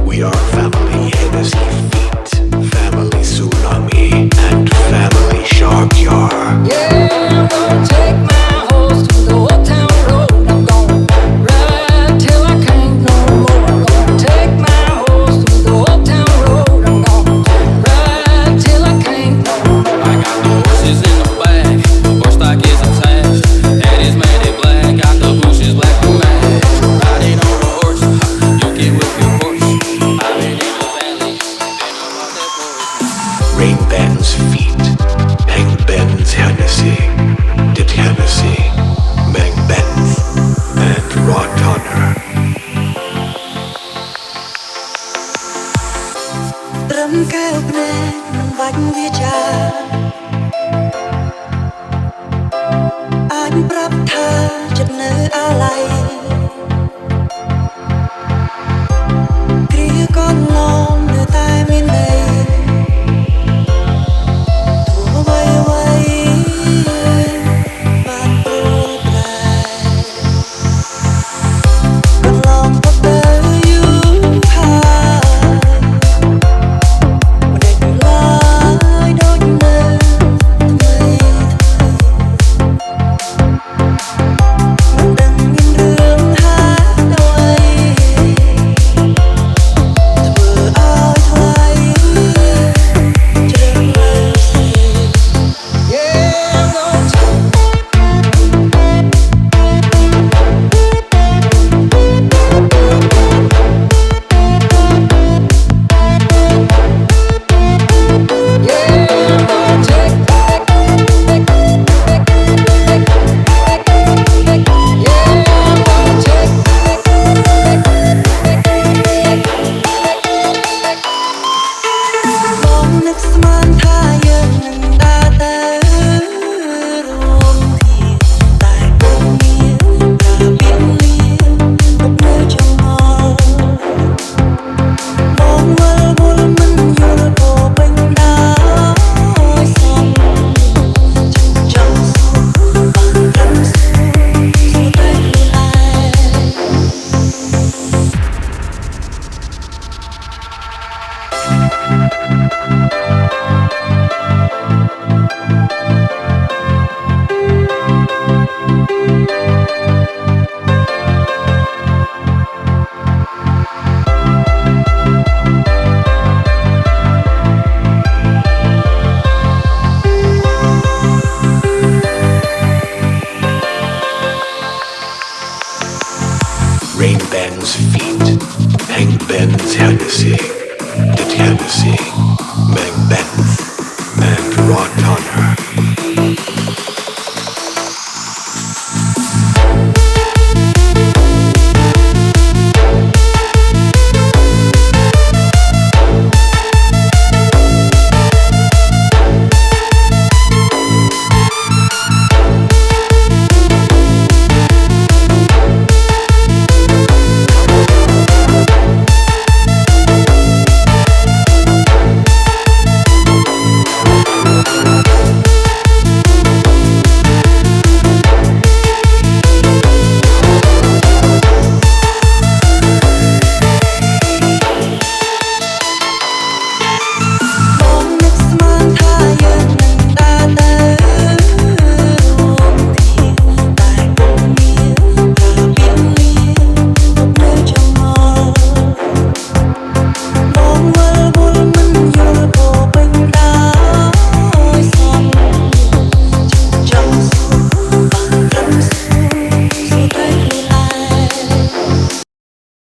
We are family Hennessy feet, family Sunami, and family Chakya. Yeah, I'm gonna take my horse to the old town road. I'm gonna ride till I can't no more. I'm gonna take my horse to the old town road. I'm gonna ride till I can't no more. I got the horses in the back, horse stock is attached. That is made in black, got the bushes black to match. Riding on a horse, you can whip your horse. I've been in the valley, been about that forest. Rain BeNz feet, Heng BeNz Hennessy, Dith Hennessy, Meng BeNz, and Rothna. Trầm kêu nên vánh vi cha anh prap tha chất nơi alay kia con lom nơi tai miền đây thua vây vây bạn pro trai con lom bắt tới you high. Rain BeNz feet, Heng BeNz Hennessy, Dith Hennessy, Meng BeNz, and Rothna.